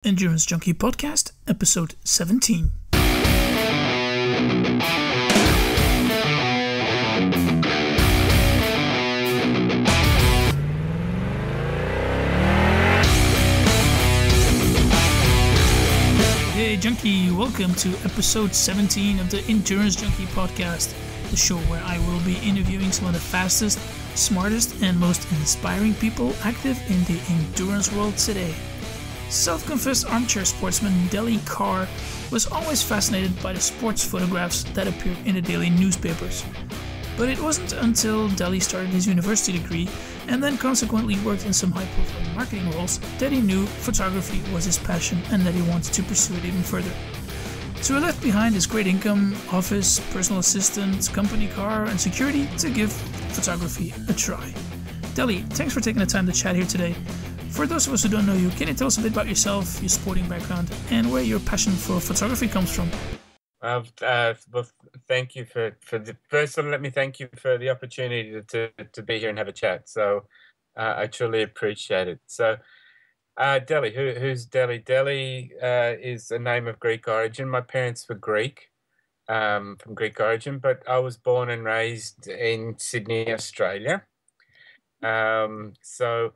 Endurance Junkie Podcast, episode 17. Hey Junkie, welcome to episode 17 of the Endurance Junkie Podcast, the show where I will be interviewing some of the fastest, smartest, and most inspiring people active in the endurance world today. Self-confessed armchair sportsman Carr was always fascinated by the sports photographs that appeared in the daily newspapers. But it wasn't until Delhi started his university degree and then consequently worked in some high-profile marketing roles that he knew photography was his passion and that he wanted to pursue it even further. So he left behind his great income, office, personal assistant, company car, and security to give photography a try. Delhi, thanks for taking the time to chat here today. For those of us who don't know you, can you tell us a bit about yourself, your sporting background, and where your passion for photography comes from? Well, thank you first of all, let me thank you for the opportunity to be here and have a chat. So I truly appreciate it. So Delhi, who's Delhi? Delhi is a name of Greek origin. My parents were Greek, from Greek origin, but I was born and raised in Sydney, Australia. So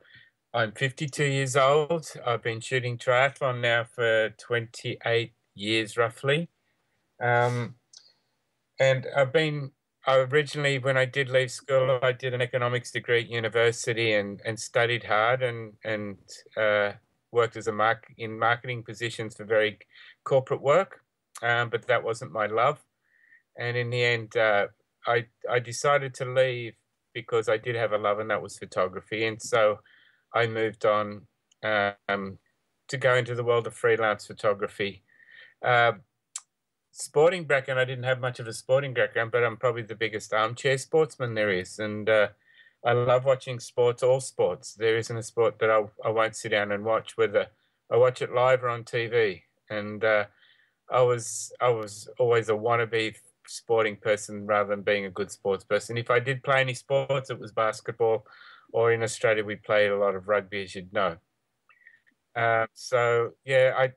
I'm 52 years old. I've been shooting triathlon now for 28 years, roughly. And originally, when I did leave school, I did an economics degree at university and studied hard and worked as in marketing positions for very corporate work. But that wasn't my love. And in the end, I decided to leave because I did have a love, and that was photography. And so I moved on to go into the world of freelance photography. Sporting background, I didn't have much of a sporting background, but I'm probably the biggest armchair sportsman there is. And I love watching sports, all sports. There isn't a sport that I won't sit down and watch, whether I watch it live or on TV. And I was always a wannabe sporting person rather than being a good sports person. If I did play any sports, it was basketball, or in Australia, we played a lot of rugby, as you'd know. So yeah,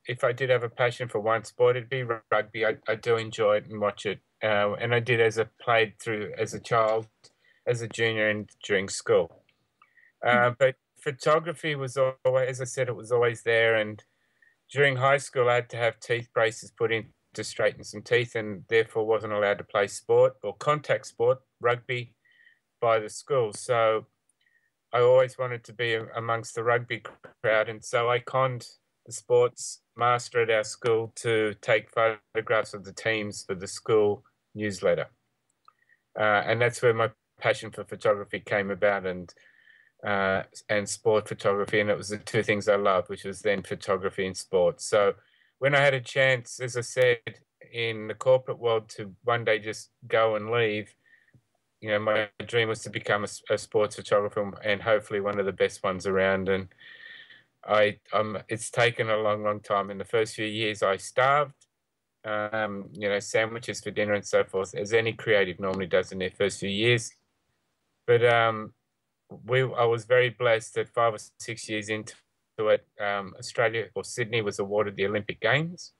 if I did have a passion for one sport, it'd be rugby. I do enjoy it and watch it, and I did played through as a child, as a junior, and during school. But photography was always, as I said, it was always there. And during high school, I had to have teeth braces put in to straighten some teeth, and therefore wasn't allowed to play sport or contact sport, rugby, by the school. So I always wanted to be amongst the rugby crowd, and so I conned the sports master at our school to take photographs of the teams for the school newsletter. And that's where my passion for photography came about, and sport photography, and it was the two things I loved, which was then photography and sport. So when I had a chance, as I said, in the corporate world to one day just go and leave, my dream was to become a sports photographer, and hopefully one of the best ones around. And it's taken a long, long time. In the first few years, I starved, sandwiches for dinner and so forth, as any creative normally does in their first few years. But I was very blessed that 5 or 6 years into it, Australia, or Sydney, was awarded the Olympic Games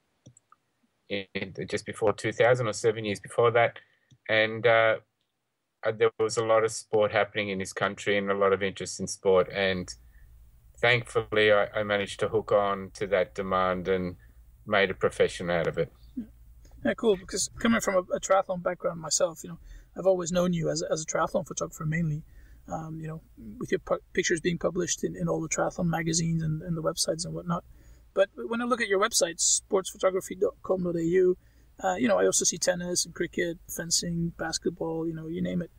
just before 2000, or 7 years before that. And there was a lot of sport happening in this country and a lot of interest in sport. And thankfully, I managed to hook on to that demand and made a profession out of it. Yeah, cool. Because coming from a triathlon background myself, I've always known you as a triathlon photographer mainly. With your pictures being published in all the triathlon magazines and the websites and whatnot. But when I look at your website, sportsphotography.com.au, I also see tennis and cricket, fencing, basketball, you name it.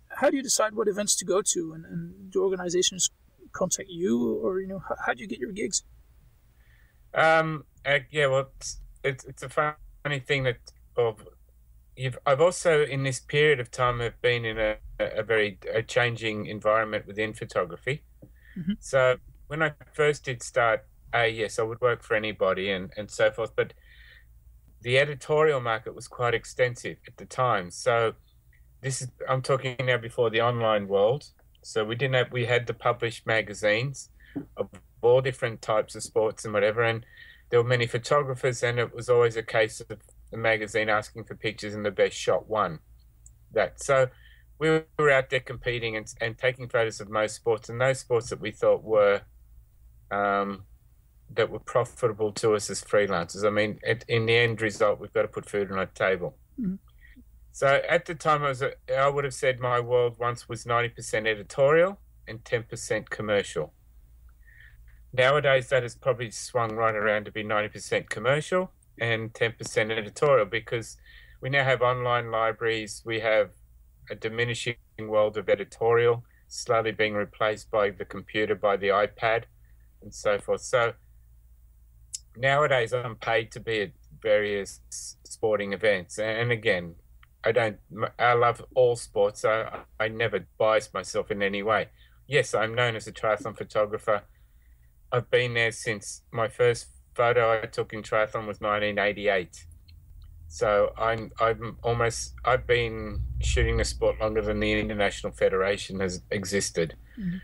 How do you decide what events to go to, and do organizations contact you, or, how do you get your gigs? Well, it's a funny thing that I've also, in this period of time, have been in a very changing environment within photography. Mm-hmm. So when I first did start, yes, I would work for anybody and so forth, but the editorial market was quite extensive at the time. So I'm talking now before the online world. So we had the published magazines of all different types of sports and whatever. And there were many photographers, and it was always a case of the magazine asking for pictures, and the best shot won that. So we were out there competing and taking photos of most sports, and those sports that we thought were that were profitable to us as freelancers. I mean, in the end result, we've got to put food on our table. Mm-hmm. So at the time, I would have said my world once was 90% editorial and 10% commercial. Nowadays, that has probably swung right around to be 90% commercial and 10% editorial, because we now have online libraries. We have a diminishing world of editorial, slowly being replaced by the computer, by the iPad, and so forth. So nowadays, I'm paid to be at various sporting events. And again, I love all sports, so I never bias myself in any way. Yes, I'm known as a triathlon photographer. I've been there since my first photo I took in triathlon was 1988. So I've been shooting the sport longer than the International Federation has existed. Mm-hmm.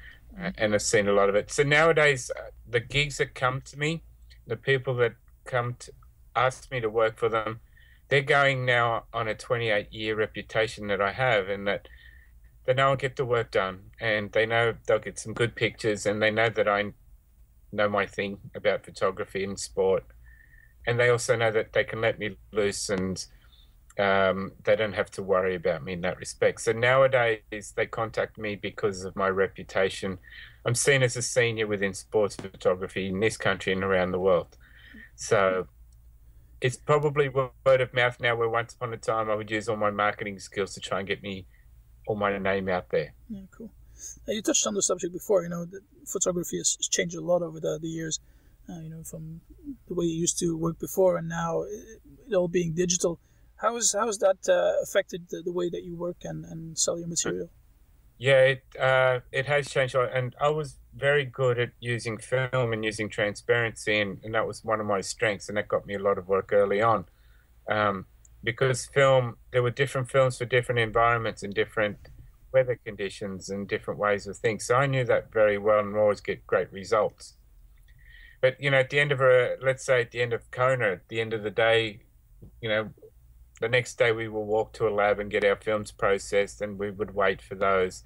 And I've seen a lot of it. So nowadays, the gigs that come to me, the people that come to ask me to work for them, they're going now on a 28-year reputation that I have, and that they know I'll get the work done, and they know they'll get some good pictures, and they know that I know my thing about photography and sport. And they also know that they can let me loose, and they don't have to worry about me in that respect. So nowadays, they contact me because of my reputation. I'm seen as a senior within sports photography in this country and around the world. So it's probably word of mouth now, where once upon a time I would use all my marketing skills to try and get all my name out there. Yeah, cool. You touched on the subject before. The photography has changed a lot over the years. From the way you used to work before and now it all being digital. How has that affected the way that you work and sell your material? Yeah, it has changed a lot. And I was very good at using film and using transparency, and that was one of my strengths, and that got me a lot of work early on. Because there were different films for different environments and different weather conditions and different ways of things. So I knew that very well and always get great results. But, at the end of let's say at the end of Kona, at the end of the day, the next day we will walk to a lab and get our films processed, and we would wait for those.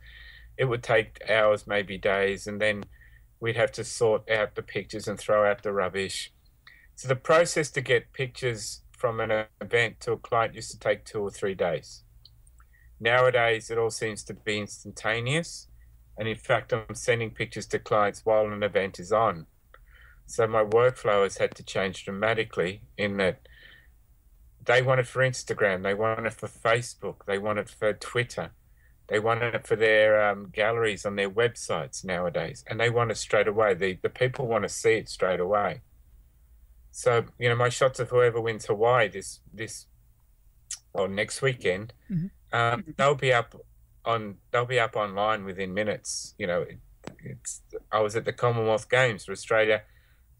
It would take hours, maybe days, and then we'd have to sort out the pictures and throw out the rubbish. So the process to get pictures from an event to a client used to take 2 or 3 days. Nowadays, it all seems to be instantaneous. And in fact, I'm sending pictures to clients while an event is on. So my workflow has had to change dramatically, in that they want it for Instagram, they want it for Facebook, they want it for Twitter, they want it for their galleries on their websites nowadays, and they want it straight away. The people want to see it straight away. So my shots of whoever wins Hawaii next weekend, mm-hmm. They'll be up online within minutes. I was at the Commonwealth Games for Australia,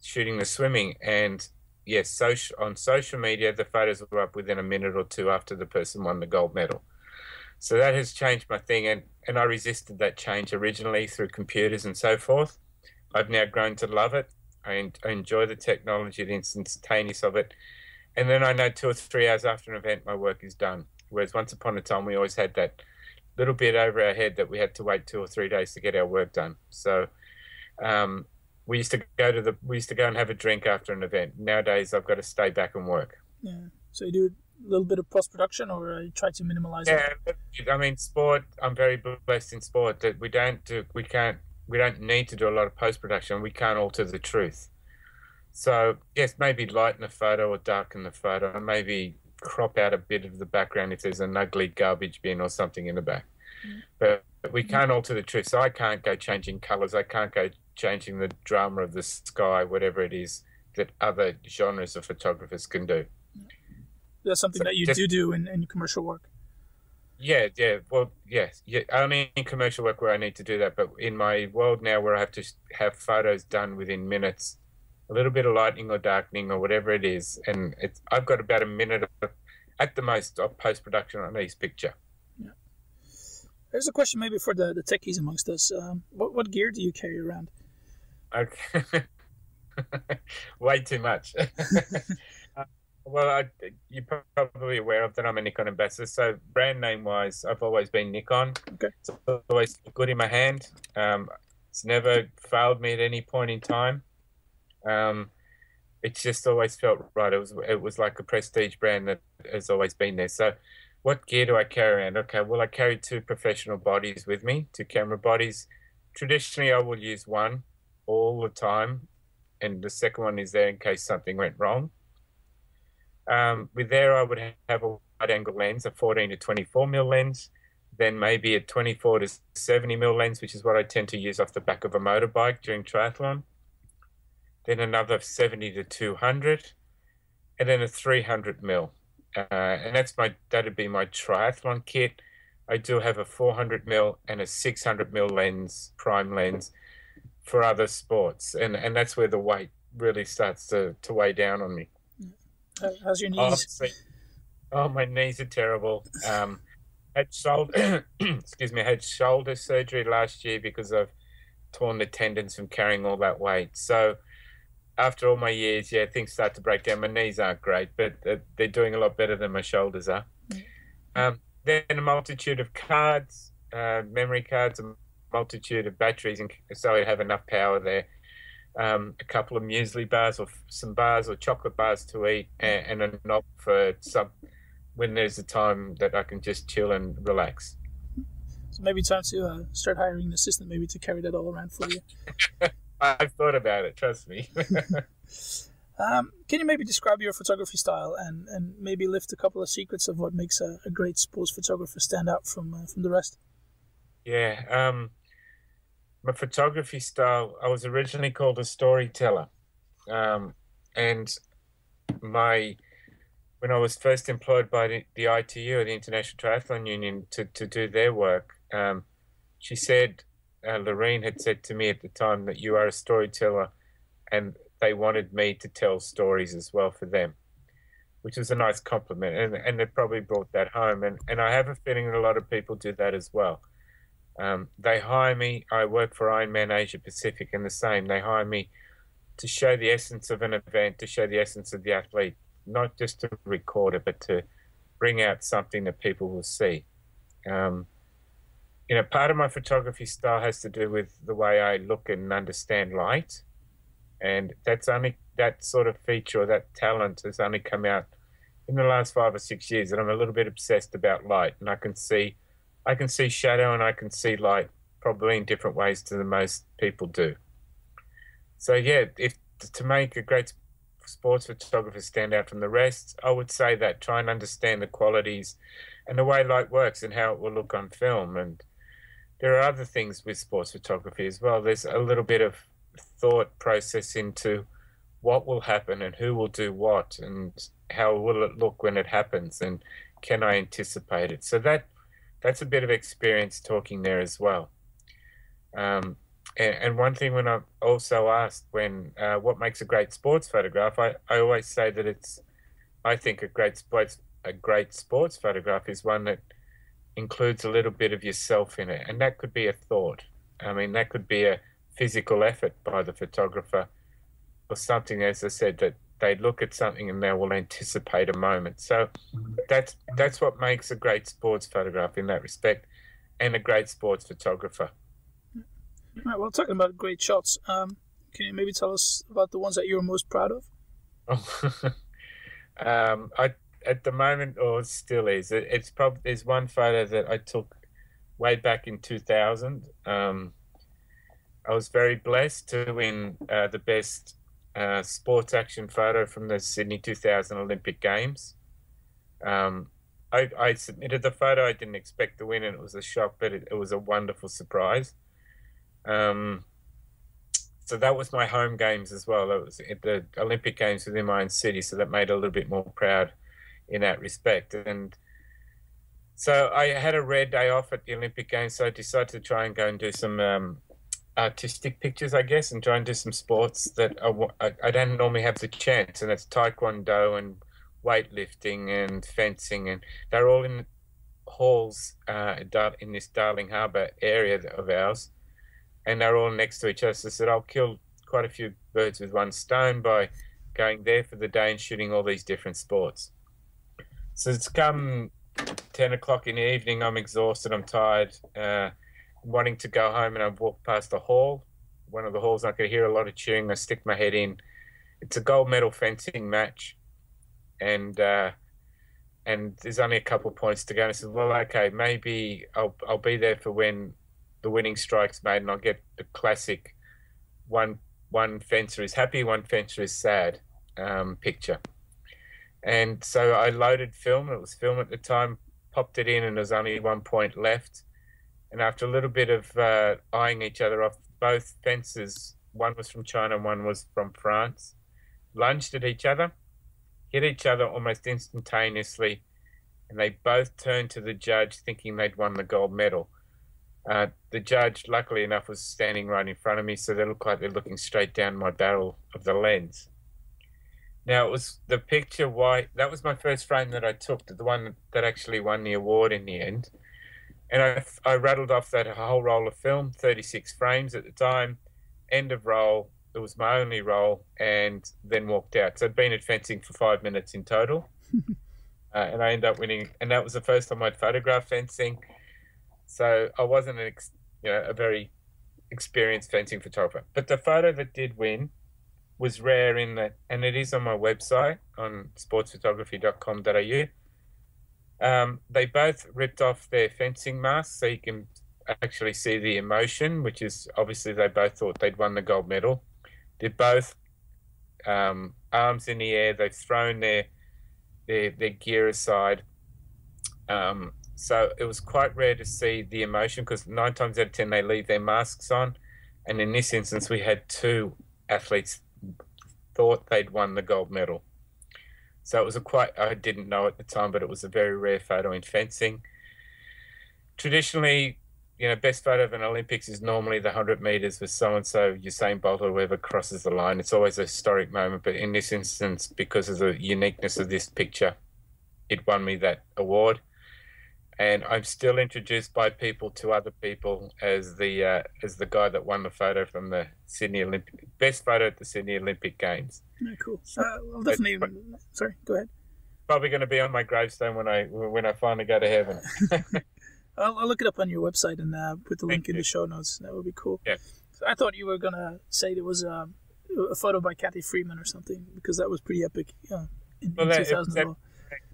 shooting the swimming, and yes, on social media, the photos were up within a minute or two after the person won the gold medal. So that has changed my thing, and I resisted that change originally through computers and so forth. I've now grown to love it. I enjoy the technology, the instantaneous of it. And then I know 2 or 3 hours after an event, my work is done. Whereas once upon a time, we always had that little bit over our head that we had to wait 2 or 3 days to get our work done. So we used to go and have a drink after an event. Nowadays, I've got to stay back and work. Yeah. So you do a little bit of post-production, or you try to minimize it? Yeah, I mean, sport. I'm very blessed in sport that we don't need to do a lot of post-production. We can't alter the truth. So yes, maybe lighten the photo or darken the photo, and maybe crop out a bit of the background if there's an ugly garbage bin or something in the back. Mm. But we can't alter the truth. So I can't go changing colors. I can't go changing the drama of the sky, whatever it is that other genres of photographers can do. That's something that you do in commercial work. Yeah. Well, yes. Yeah, only in commercial work where I need to do that. But in my world now, where I have to have photos done within minutes, a little bit of lightening or darkening or whatever it is, and I've got about a minute at the most of post-production on each picture. Yeah. There's a question maybe for the techies amongst us. What gear do you carry around? Okay. Way too much. Uh, well, you're probably aware of that I'm a Nikon ambassador. So brand name wise, I've always been Nikon. Okay. So it's always good in my hand. It's never failed me at any point in time. It's just always felt right. It was like a prestige brand that has always been there. So what gear do I carry around? Okay, well, I carry two professional bodies with me, two camera bodies. Traditionally, I will use one all the time, and the second one is there in case something went wrong. With there, I would have a wide-angle lens, a 14 to 24 mil lens, then maybe a 24 to 70 mil lens, which is what I tend to use off the back of a motorbike during triathlon. Then another 70 to 200, and then a 300 mil. And that'd be my triathlon kit. I do have a 400 mil and a 600 mil lens, prime lens, for other sports, and that's where the weight really starts to weigh down on me. How's your knees? Oh, my knees are terrible. Had shoulder, excuse me, I had shoulder surgery last year because I've torn the tendons from carrying all that weight. So after all my years, yeah, things start to break down. My knees aren't great, but they're doing a lot better than my shoulders are. Then a multitude of cards, memory cards, a multitude of batteries, and so I have enough power there. A couple of muesli bars or some bars or chocolate bars to eat, and a knob for when there's a time that I can just chill and relax. So maybe time to start hiring an assistant, maybe to carry that all around for you. I've thought about it, trust me. Can you maybe describe your photography style and maybe lift a couple of secrets of what makes a great sports photographer stand out from the rest? Yeah, my photography style, I was originally called a storyteller. And when I was first employed by the ITU, the International Triathlon Union, to do their work, she said, Lorene had said to me at the time that you are a storyteller, and they wanted me to tell stories as well for them, which was a nice compliment, and they probably brought that home. And I have a feeling that a lot of people do that as well. They hire me. I work for Ironman Asia Pacific, and the same. They hire me to show the essence of an event, to show the essence of the athlete, not just to record it, but to bring out something that people will see. Part of my photography style has to do with the way I look and understand light, and that sort of feature or that talent has only come out in the last 5 or 6 years. And I'm a little bit obsessed about light, and I can see shadow and I can see light probably in different ways to the most people do. So yeah, to make a great sports photographer stand out from the rest, I would say that try and understand the qualities and the way light works and how it will look on film. And there are other things with sports photography as well. There's a little bit of thought process into what will happen and who will do what and how will it look when it happens and can I anticipate it. So that's a bit of experience talking there as well. And one thing when I'm also asked what makes a great sports photograph, I always say that I think a great sports photograph is one that includes a little bit of yourself in it. And that could be a thought. I mean, that could be a physical effort by the photographer or something, as I said, that they look at something and they will anticipate a moment. So that's what makes a great sports photograph in that respect, and a great sports photographer. All right, well, talking about great shots, can you maybe tell us about the ones that you're most proud of? At the moment, or still is, there's one photo that I took way back in 2000. I was very blessed to win the best sports action photo from the Sydney 2000 Olympic Games. I submitted the photo. I didn't expect to win, and it was a shock, but it was a wonderful surprise. So that was my home games as well. That was at the Olympic Games within my own city, so that made it a little bit more proud in that respect. And so I had a rare day off at the Olympic Games, so I decided to try and go and do some artistic pictures, I guess, and try and do some sports that I don't normally have the chance, and that's taekwondo and weightlifting and fencing, and they're all in halls in this Darling Harbour area of ours, and they're all next to each other. So I said, I'll kill quite a few birds with one stone by going there for the day and shooting all these different sports. So it's come 10 o'clock in the evening. I'm exhausted. I'm tired, wanting to go home, and I walk past a hall. One of the halls, I could hear a lot of cheering. I stick my head in. It's a gold medal fencing match, and there's only a couple of points to go. And I said, well, okay, maybe I'll be there for when the winning strike's made, and I'll get the classic one fencer is happy, one fencer is sad picture. And so I loaded film. It was film at the time, popped it in, and there's only 1 point left. And after a little bit of eyeing each other off, both fencers, one was from China and one was from France, lunged at each other, hit each other almost instantaneously, and they both turned to the judge thinking they'd won the gold medal. The judge, luckily enough, was standing right in front of me, so they looked like they're looking straight down my barrel of the lens. Now, it was the picture, that was my first frame that I took, the one that actually won the award in the end. And I rattled off that whole roll of film, 36 frames at the time, end of roll. It was my only roll, and then walked out. So I'd been at fencing for 5 minutes in total, and I ended up winning. And that was the first time I'd photographed fencing. So I wasn't a very experienced fencing photographer. But the photo that did win was rare in that, and it is on my website on sportsphotography.com.au. They both ripped off their fencing masks, so you can actually see the emotion, which is obviously they both thought they'd won the gold medal. They're both arms in the air. They've thrown their gear aside. So it was quite rare to see the emotion, because 9 times out of 10 they leave their masks on. And in this instance, we had 2 athletes thought they'd won the gold medal. So it was I didn't know at the time, but it was a very rare photo in fencing. Traditionally, best photo of an Olympics is normally the 100 meters with so-and-so, Usain Bolt or whoever crosses the line. It's always a historic moment, but in this instance, because of the uniqueness of this picture, it won me that award. And I'm still introduced by people to other people as the guy that won the photo from the Sydney Olympic, best photo at the Sydney Olympic Games. Oh, cool. I'll definitely. Sorry, go ahead. Probably going to be on my gravestone when I finally go to heaven. I'll look it up on your website and put the link in the show notes. That would be cool. Yeah. So I thought you were gonna say there was a photo by Kathy Freeman or something, because that was pretty epic. In 2000.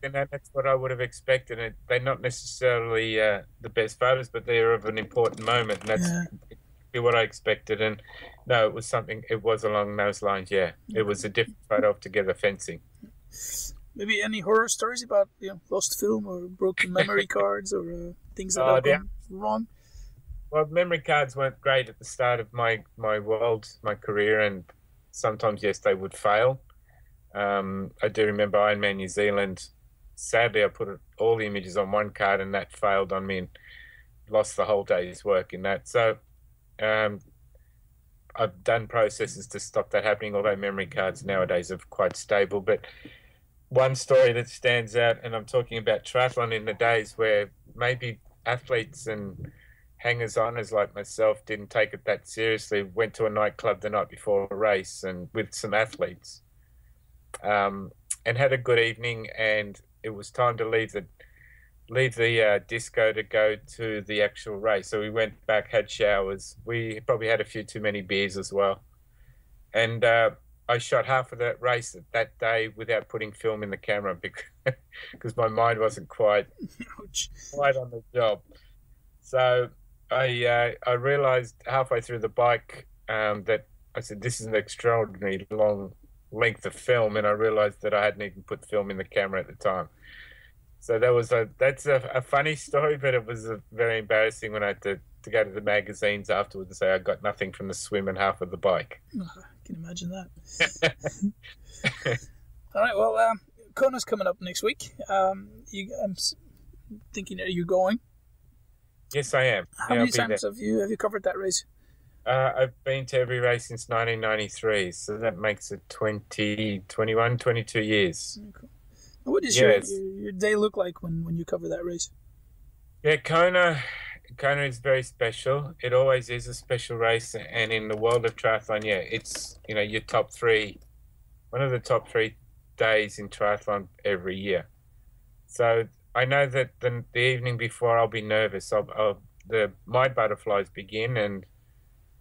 And that's what I would have expected. They're not necessarily the best photos, but they're of an important moment, and that's what I expected. And no, it was along those lines. Yeah, it was a different photo altogether, fencing. Maybe any horror stories about lost film or broken memory cards or things that have gone wrong? Well, memory cards weren't great at the start of my career, and sometimes yes, they would fail. I do remember Ironman New Zealand. Sadly, I put all the images on one card, and that failed on me and lost the whole day's work in that. So I've done processes to stop that happening, although memory cards nowadays are quite stable. But one story that stands out, and I'm talking about triathlon in the days where maybe athletes and hangers-oners like myself didn't take it that seriously, went to a nightclub the night before a race and with some athletes. And had a good evening, and it was time to leave the disco to go to the actual race. So we went back, had showers. We probably had a few too many beers as well. And I shot half of that race that day without putting film in the camera because my mind wasn't quite on the job. So I realized halfway through the bike that I said, this is an extraordinary long length of film, and I realized that I hadn't even put film in the camera at the time. So that's a funny story, but it was very embarrassing when I had to go to the magazines afterwards and say I got nothing from the swim and half of the bike. Oh, I can imagine that. All right, well, Kona's coming up next week. I'm thinking, are you going? Yes, I am. How many times have you covered that race? I've been to every race since 1993, so that makes it 22 years. Cool. What does your day look like when you cover that race? Yeah, Kona Kona is very special. It always is a special race, and in the world of triathlon, yeah, it's your top three, one of the top 3 days in triathlon every year. So I know that the evening before I'll be nervous. My butterflies begin, and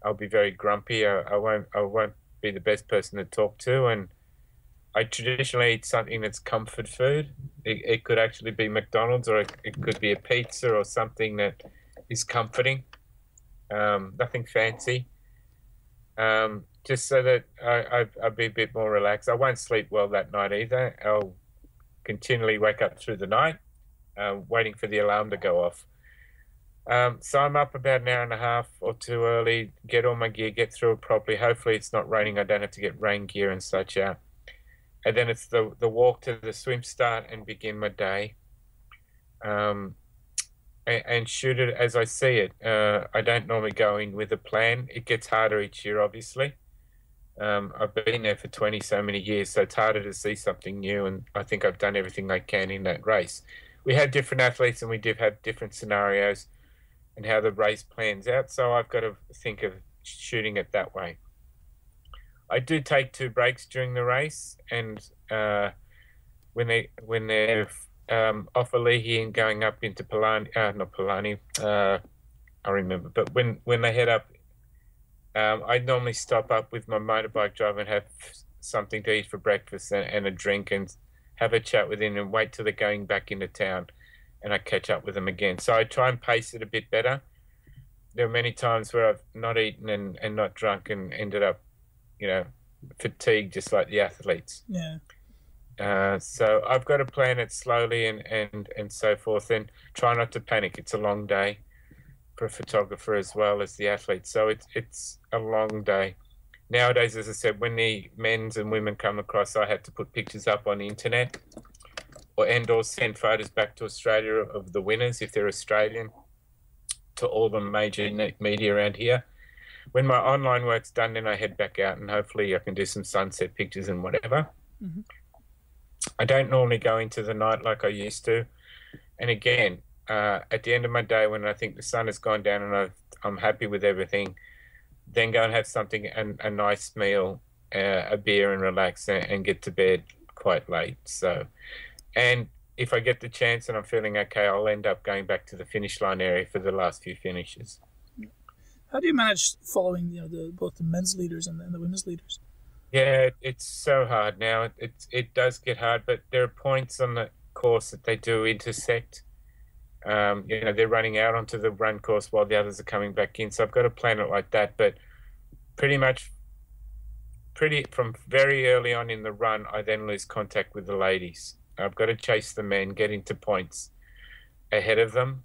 I'll be very grumpy. I won't be the best person to talk to, and I traditionally eat something that's comfort food. It could actually be McDonald's, or it could be a pizza or something that is comforting. Nothing fancy. Just so that I'll be a bit more relaxed. I won't sleep well that night either. I'll continually wake up through the night, waiting for the alarm to go off. So I'm up about an hour and a half or two early, get all my gear, get through it properly. Hopefully it's not raining. I don't have to get rain gear and such out. And then it's the walk to the swim start and begin my day. And shoot it as I see it. I don't normally go in with a plan. It gets harder each year, obviously. I've been there for 20 so many years, so it's harder to see something new, and I think I've done everything I can in that race. We have different athletes, and we do have different scenarios and how the race plans out, so I've got to think of shooting it that way. I do take 2 breaks during the race, and when they're off Alihi and going up into Palani, I remember, but when they head up, I normally stop up with my motorbike driver and have something to eat for breakfast and a drink, and have a chat with him and wait till they're going back into town, and I catch up with them again. So I try and pace it a bit better. There are many times where I've not eaten and not drunk and ended up, fatigued just like the athletes. Yeah. So I've got to plan it slowly and so forth, and try not to panic. It's a long day for a photographer as well as the athlete. So it's a long day. Nowadays, as I said, when the men's and women come across, I have to put pictures up on the internet or send photos back to Australia of the winners if they're Australian, to all the major media around here. When my online work's done, then I head back out, and hopefully I can do some sunset pictures and whatever. Mm-hmm. I don't normally go into the night like I used to. And again, at the end of my day, when I think the sun has gone down and I'm happy with everything, then go and have something, a nice meal, a beer, and relax and get to bed quite late. So, and if I get the chance and I'm feeling okay, I'll end up going back to the finish line area for the last few finishes. How do you manage following both the men's leaders and the women's leaders? Yeah, it's so hard now. It does get hard, but there are points on the course that they do intersect. They're running out onto the run course while the others are coming back in. So I've got to plan it like that. But from very early on in the run, I then lose contact with the ladies. I've got to chase the men, get into points ahead of them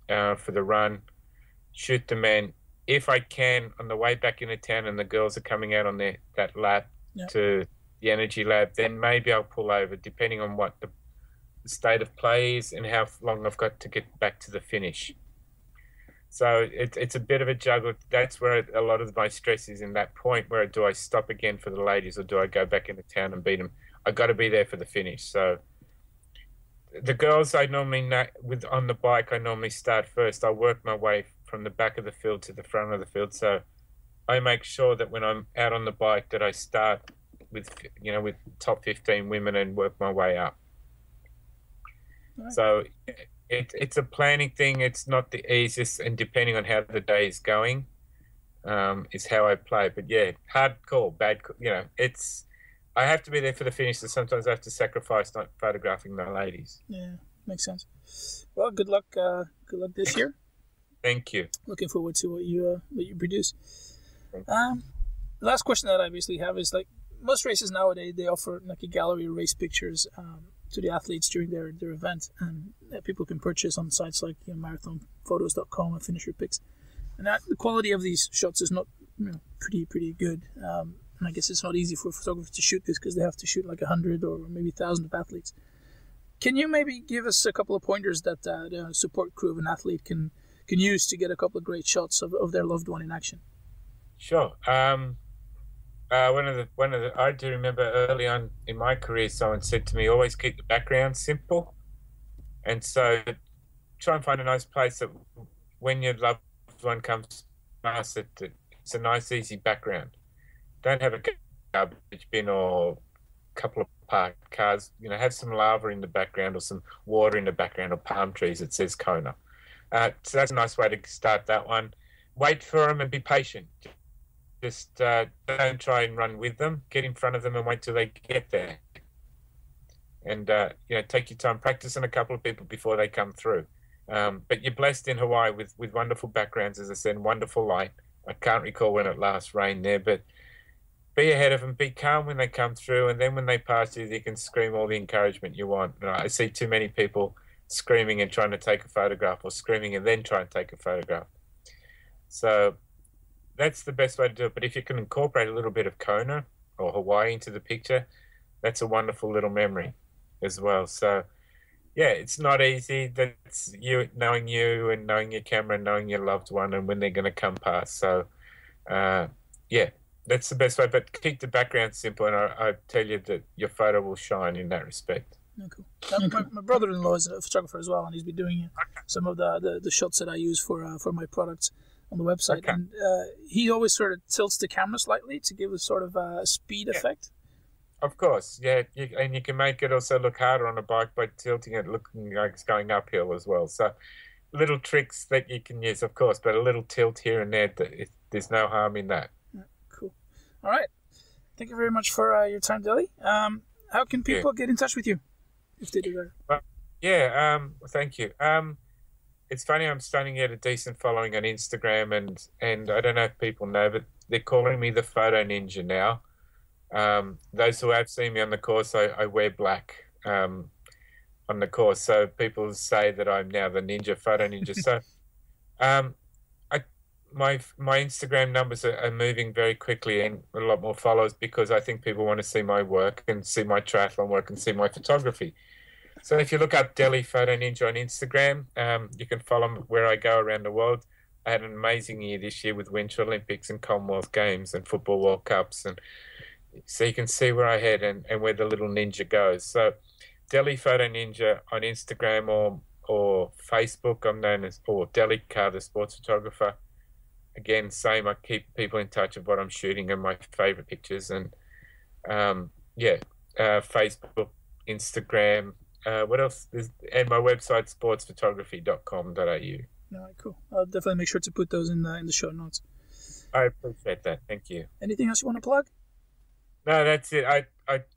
for the run, shoot the men. If I can, on the way back into town and the girls are coming out on that lap to the energy lab, then maybe I'll pull over, depending on what the state of play is and how long I've got to get back to the finish. So it's a bit of a juggle. That's where a lot of my stress is, in that point where do I stop again for the ladies or do I go back into town and beat them? I got to be there for the finish. So the girls I normally on the bike, I normally start first. I work my way from the back of the field to the front of the field. So I make sure that when I'm out on the bike that I start with top 15 women and work my way up. Right. So it's a planning thing. It's not the easiest, and depending on how the day is going, is how I play. But yeah, hard call, bad call. I have to be there for the finish, so sometimes I have to sacrifice not photographing the ladies. Yeah, makes sense. Well, good luck. Good luck this year. Thank you. Looking forward to what you produce. The last question that I basically have is, like, most races nowadays, they offer like a gallery of race pictures to the athletes during their event, and that people can purchase on sites like marathonphotos.com and Finisher Pics. And the quality of these shots is not pretty good. And I guess it's not easy for photographers to shoot this because they have to shoot like 100 or maybe 1,000 of athletes. Can you maybe give us a couple of pointers that the support crew of an athlete can use to get a couple of great shots of their loved one in action? Sure. I do remember early on in my career, someone said to me, always keep the background simple. And so try and find a nice place that when your loved one comes past, it's a nice, easy background. Don't have a garbage bin or a couple of parked cars. Have some lava in the background or some water in the background or palm trees that says Kona. So that's a nice way to start that one. Wait for them and be patient. Just don't try and run with them. Get in front of them and wait till they get there. And take your time. Practice on a couple of people before they come through. But you're blessed in Hawaii with wonderful backgrounds, as I said, wonderful light. I can't recall when it last rained there, but be ahead of them. Be calm when they come through, and then when they pass you can scream all the encouragement you want. I see too many people screaming and trying to take a photograph, or screaming and then try and take a photograph. So that's the best way to do it. But if you can incorporate a little bit of Kona or Hawaii into the picture, that's a wonderful little memory as well. So yeah, it's not easy. That's you knowing you and knowing your camera and knowing your loved one and when they're going to come past. So yeah, that's the best way. But keep the background simple, and I tell you that your photo will shine in that respect. Oh, cool. My brother-in-law is a photographer as well, and he's been doing some of the shots that I use for my products on the website. Okay. And he always sort of tilts the camera slightly to give a sort of a speed effect. Of course, yeah, and you can make it also look harder on a bike by tilting it, looking like it's going uphill as well. So little tricks that you can use, of course, but a little tilt here and there, there's no harm in that. Yeah, cool. All right. Thank you very much for your time, Deli. How can people get in touch with you if they do that? Thank you. It's funny, I'm starting to get a decent following on Instagram, and I don't know if people know, but they're calling me the Photo Ninja now. Those who have seen me on the course, I wear black on the course, so people say that I'm now the ninja, photo ninja. So my Instagram numbers are moving very quickly and a lot more followers, because I think people want to see my work and see my triathlon work and see my photography. So if you look up Delhi Photo Ninja on Instagram, you can follow me where I go around the world. I had an amazing year this year with Winter Olympics and Commonwealth Games and Football World Cups, and so you can see where I head and where the little ninja goes. So Delhi Photo Ninja on Instagram or Facebook, I'm known as, or Delhi Carr, the sports photographer. Again, same, I keep people in touch of what I'm shooting and my favorite pictures. And Facebook, Instagram, what else? And my website, sportsphotography.com.au. All right, cool. I'll definitely make sure to put those in the show notes. I appreciate that. Thank you. Anything else you want to plug? No, that's it. I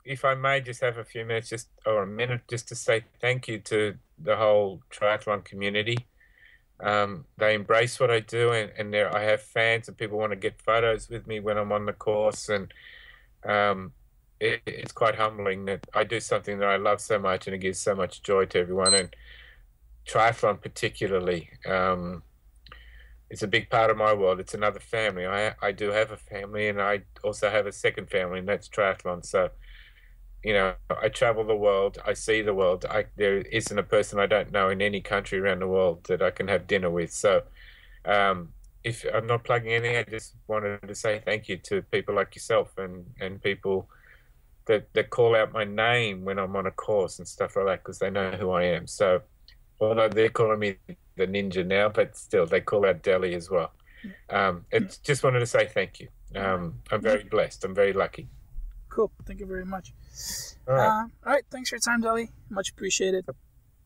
if I may just have a few minutes, or a minute, just to say thank you to the whole triathlon community. They embrace what I do, and I have fans and people want to get photos with me when I'm on the course, and it's quite humbling that I do something that I love so much and it gives so much joy to everyone, and triathlon particularly. It's a big part of my world. It's another family. I do have a family, and I also have a second family, and that's triathlon. So, I travel the world. I see the world. There isn't a person I don't know in any country around the world that I can have dinner with. So, if I'm not plugging anything, I just wanted to say thank you to people like yourself and people that call out my name when I'm on a course and stuff like that, because they know who I am. So, although they're calling me the ninja now, but still they call out Delhi as well. Just wanted to say thank you. I'm very blessed. I'm very lucky. Cool. Thank you very much. All right. All right. Thanks for your time, Delhi. Much appreciated.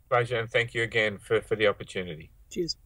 Pleasure, and thank you again for the opportunity. Cheers.